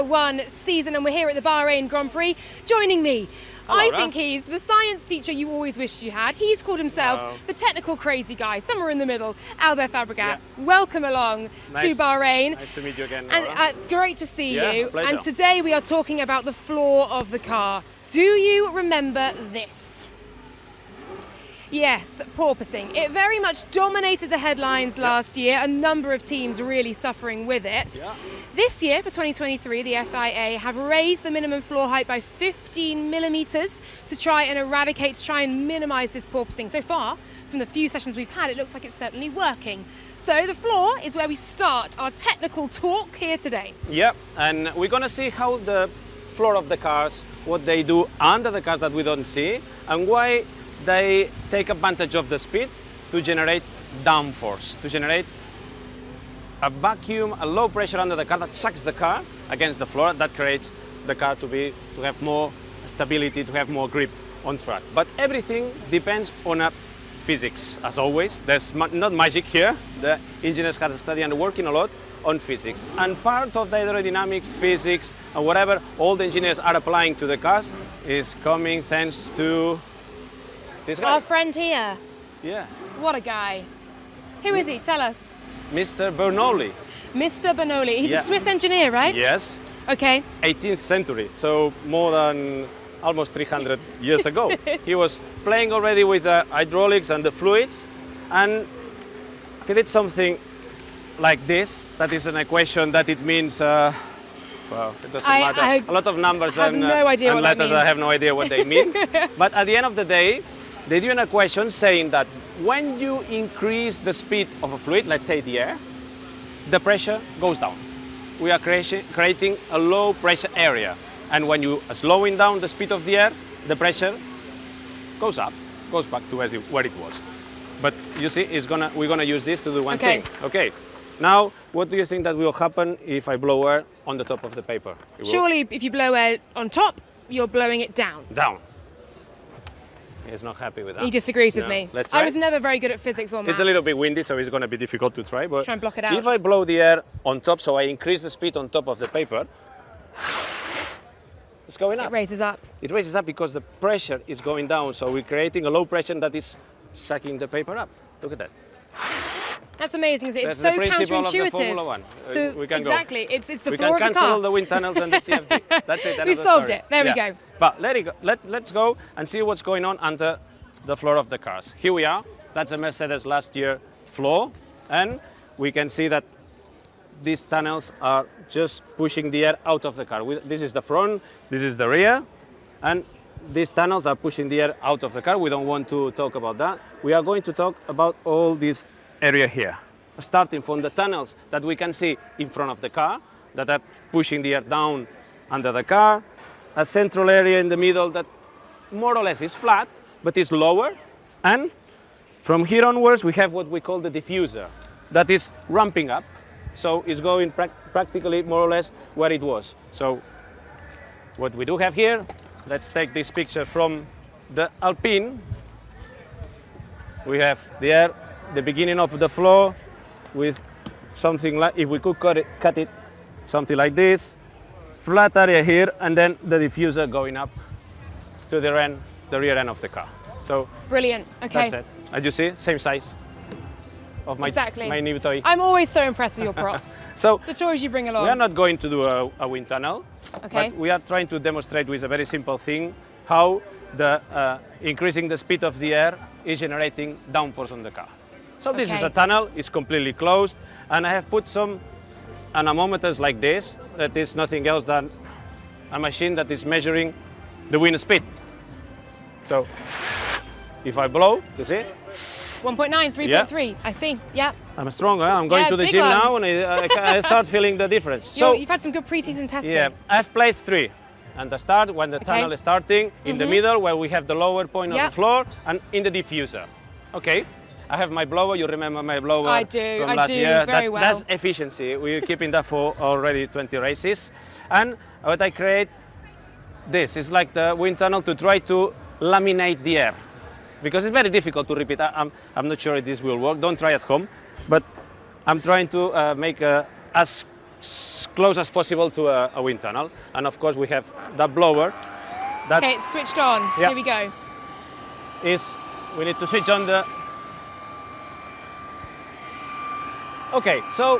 One season, and we're here at the Bahrain Grand Prix. Joining me, I think he's the science teacher you always wished you had. He's called himself the technical crazy guy, somewhere in the middle, Fábrega. Yeah. Welcome along to Bahrain. Nice to meet you again, And it's great to see you. Pleasure. And today we are talking about the floor of the car. Do you remember this? Yes, porpoising. It very much dominated the headlines last year, a number of teams really suffering with it. Yeah. This year, for 2023, the FIA have raised the minimum floor height by 15 millimeters to try and minimize this porpoising. So far, from the few sessions we've had, it looks like it's certainly working. So the floor is where we start our technical talk here today. Yeah, and we're gonna see how the floor of the cars, what they do under the cars that we don't see, and why they take advantage of the speed to generate downforce, to generate a vacuum, a low pressure under the car that sucks the car against the floor. That creates the car to have more stability, to have more grip on track. But everything depends on physics, as always. There's not magic here. The engineers have studied and working a lot on physics. And part of the aerodynamics, physics, and whatever all the engineers are applying to the cars is coming thanks to this guy. Our friend here. Yeah. What a guy. Who is he? Tell us. Mr. Bernoulli. Mr. Bernoulli. He's a Swiss engineer, right? Yes. Okay. 18th century, so more than almost 300 years ago. He was playing already with the hydraulics and the fluids, and he did something like this. That is an equation that it means, well, it doesn't matter. A lot of numbers and letters, I have no idea what they mean. But at the end of the day, they do an equation saying that when you increase the speed of a fluid, let's say the air, the pressure goes down. We are creating a low pressure area. And when you are slowing down the speed of the air, the pressure goes up, goes back to where it was. But you see, we're gonna use this to do one thing. Okay. Now, what do you think that will happen if I blow air on the top of the paper? Surely, if you blow air on top, you're blowing it down. Down. He's not happy with that. He disagrees with me. Let's try. I was never very good at physics or maths. It's a little bit windy, so it's going to be difficult to try. But try and block it out. If I blow the air on top, so I increase the speed on top of the paper, it's going up. It raises up. It raises up because the pressure is going down. So we're creating a low pressure that is sucking the paper up. Look at that. That's amazing, isn't it? It's That's so the principle counterintuitive. of the Formula One. We can exactly. Go. It's the floor of the We car. can cancel all the wind tunnels and the CFD. That's it. We've solved it. There we go. But let's go and see what's going on under the floor of the cars. Here we are. That's a Mercedes last year floor. And we can see that these tunnels are just pushing the air out of the car. This is the front, this is the rear. And these tunnels are pushing the air out of the car. We don't want to talk about that. We are going to talk about all this area here, starting from the tunnels that we can see in front of the car that are pushing the air down under the car, a central area in the middle that more or less is flat but is lower, and from here onwards we have what we call the diffuser that is ramping up, so it's going practically more or less where it was. So what we do have here, let's take this picture from the Alpine. We have the air, the beginning of the floor with something like, if we could cut it something like this, flat area here, and then the diffuser going up to the rear end of the car. So brilliant. Okay. That's it. As you see, same size of my new toy. I'm always so impressed with your props. So the toys you bring along. We are not going to do a wind tunnel, but we are trying to demonstrate with a very simple thing how the increasing the speed of the air is generating downforce on the car. So this is a tunnel, it's completely closed, and I have put some anemometers like this, that is nothing else than a machine that is measuring the wind speed. So if I blow, you see? 1.9, 3.3, I see, yeah. I'm stronger, I'm going to the gym now, and I start feeling the difference. So you've had some good pre-season testing. Yeah, I've placed 3. And the start, when the tunnel is starting, in the middle, where we have the lower point of the floor, and in the diffuser. Okay, I have my blower, you remember my blower from last year. Very well. That's efficiency, we're keeping that for already 20 races. And what I create, this is like the wind tunnel to try to laminate the air. Because it's very difficult to repeat. I'm not sure if this will work, don't try at home. But I'm trying to make as close as possible to a wind tunnel. And of course we have that blower. That Okay, it's switched on. Yeah. Here we go. We need to switch on the... Okay, so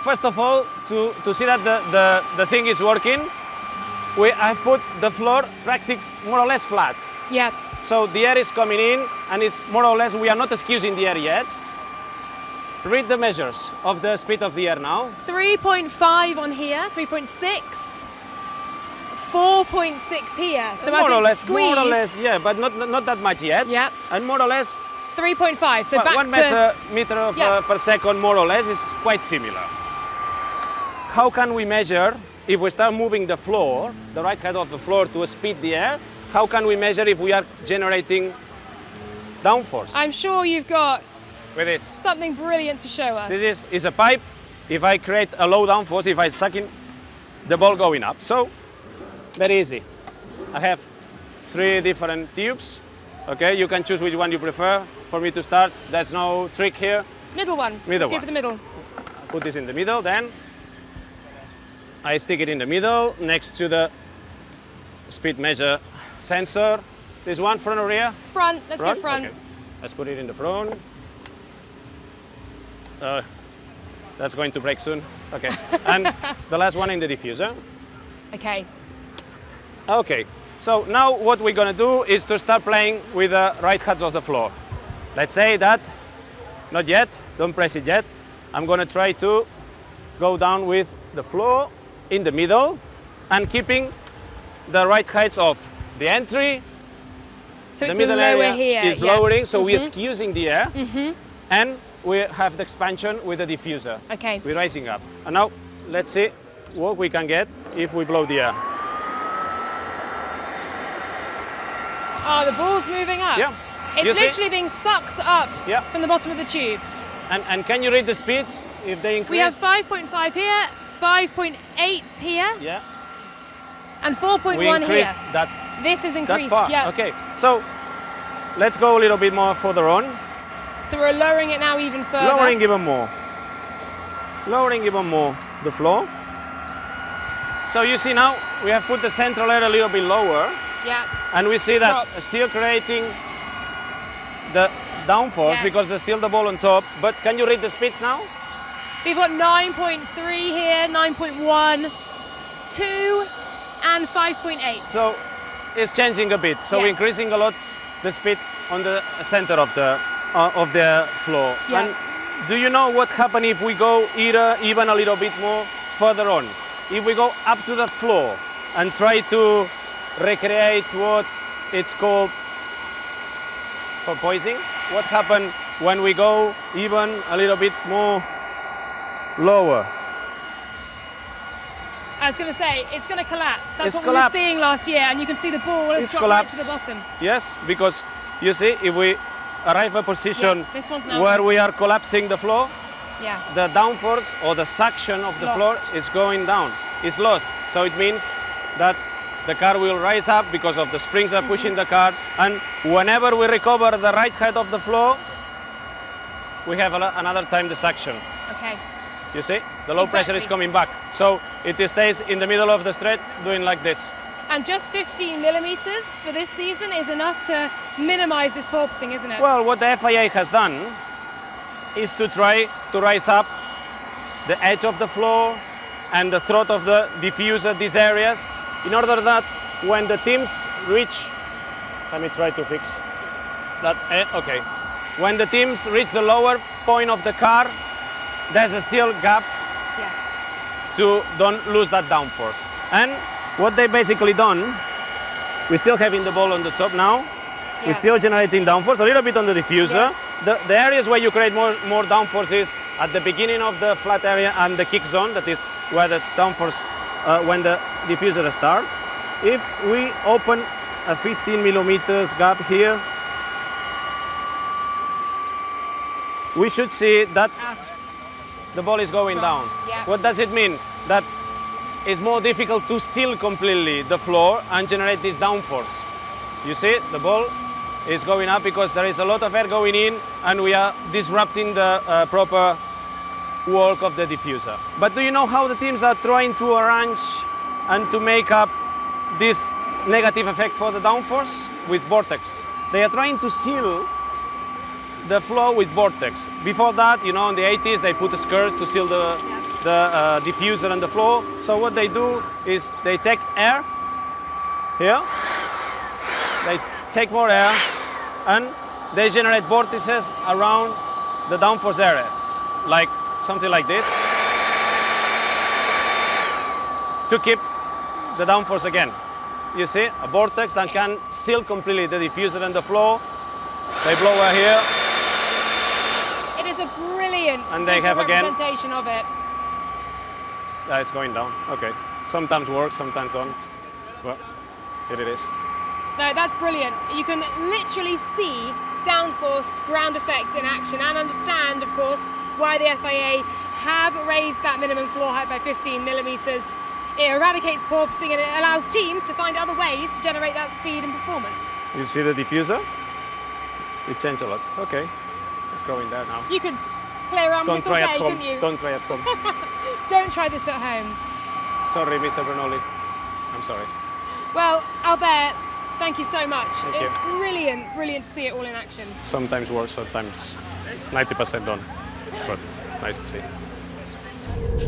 first of all, to see that the thing is working, I've put the floor practically more or less flat. Yeah. So the air is coming in and it's more or less, we are not excusing the air yet. Read the measures of the speed of the air now. 3.5 on here, 3.6, 4.6 here. So more or less, squeezed, more or less, yeah, but not that much yet. Yeah. And more or less 3.5. So back 1 to meter of, Yeah. per second, more or less, is quite similar. How can we measure if we start moving the floor, the right side of the floor, to speed the air? How can we measure if we are generating downforce? I'm sure you've got With this. something brilliant to show us. This is a pipe. If I create a low downforce, if I suck in the ball going up. So, very easy. I have 3 different tubes. Okay, you can choose which one you prefer. For me to start, there's no trick here. Middle one. Middle Let's go one. for the middle. Put this in the middle, then I stick it in the middle next to the speed measure sensor. This one, front or rear? Front. Let's go front. Okay. Let's put it in the front. That's going to break soon. Okay. And the last one in the diffuser. Okay. Okay. So now what we're going to do is to start playing with the right halves of the floor. Let's say that, not yet, don't press it yet. I'm going to try to go down with the floor in the middle and keeping the right heights of the entry. So The it's middle lower area here. is yeah. lowering, so we're excusing the air. And we have the expansion with the diffuser. Okay. We're rising up. And now let's see what we can get if we blow the air. Oh, the ball's moving up. Yeah. It's You see? literally being sucked up Yeah. from the bottom of the tube. And can you read the speeds if they increase? We have 5.5 here, 5.8 here, Yeah. and 4.1 We here. increased that This is that increased, far. yeah. Okay. So let's go a little bit more further on. So we're lowering it now even further. Lowering even more. Lowering even more the floor. So you see now we have put the central air a little bit lower, Yeah. and we see that Stopped. still creating the downforce Yes. because there's still the ball on top. But can you read the speeds now? We've got 9.3 here, 9.1, 2, and 5.8. So it's changing a bit. So we're Yes. increasing a lot the speed on the center of the floor. Yeah. And do you know what happens if we go even a little bit more further on? If we go up to the floor and try to recreate what it's called porpoising, what happens when we go even a little bit more lower? I was going to say, it's going to collapse. That's It's what collapsed. we were seeing last year, and you can see the ball has It's dropped right to collapsed. the bottom. Yes, because you see, if we arrive a position Yeah, this one's now where we are collapsing the floor, Yeah. the downforce or the suction of the floor Lost. is going down. It's lost. So it means that the car will rise up because of the springs are pushing the car, and whenever we recover the right height of the floor, we have another time the suction. Okay. You see? The low pressure is Exactly. coming back. So it stays in the middle of the straight doing like this. And just 15 millimeters for this season is enough to minimize this porpoising, isn't it? Well, what the FIA has done is to try to rise up the edge of the floor and the throat of the diffuser, these areas, in order that when the teams reach, let me try to fix that, okay. When the teams reach the lower point of the car, there's a still gap Yes. to don't lose that downforce. And what they basically done, we're still having the ball on the top now, Yeah. we're still generating downforce, a little bit on the diffuser. Yes. The areas where you create more downforce is at the beginning of the flat area and the kick zone, that is where the downforce, when the diffuser starts. If we open a 15 millimeters gap here, we should see that the ball is going down. Dropped, yeah. What does it mean? That it's more difficult to seal completely the floor and generate this downforce. You see, the ball is going up because there is a lot of air going in and we are disrupting the proper work of the diffuser. But do you know how the teams are trying to arrange and to make up this negative effect for the downforce? With vortex. They are trying to seal the flow with vortex. Before that, you know, in the 80s, they put the skirts to seal the diffuser and the flow. So what they do is they take air here, they take more air, and they generate vortices around the downforce areas, like something like this, to keep the downforce again. You see, a vortex that can seal completely the diffuser and the flow. They blow air here. It is a brilliant and they have representation of it. It's going down. Okay. Sometimes works, sometimes don't. Well, here it is. No, that's brilliant. You can literally see downforce ground effect in action and understand, of course, why the FIA have raised that minimum floor height by 15 millimeters. It eradicates porpoising and it allows teams to find other ways to generate that speed and performance. You see the diffuser? It changed a lot. Okay, it's going there now. You could play around with this all day, couldn't you? Don't try at home. Don't try this at home. Sorry, Mr. Bernoulli. I'm sorry. Well, Albert, thank you so much. Thank it's you. brilliant to see it all in action. Sometimes works, sometimes 90% don't. But nice to see.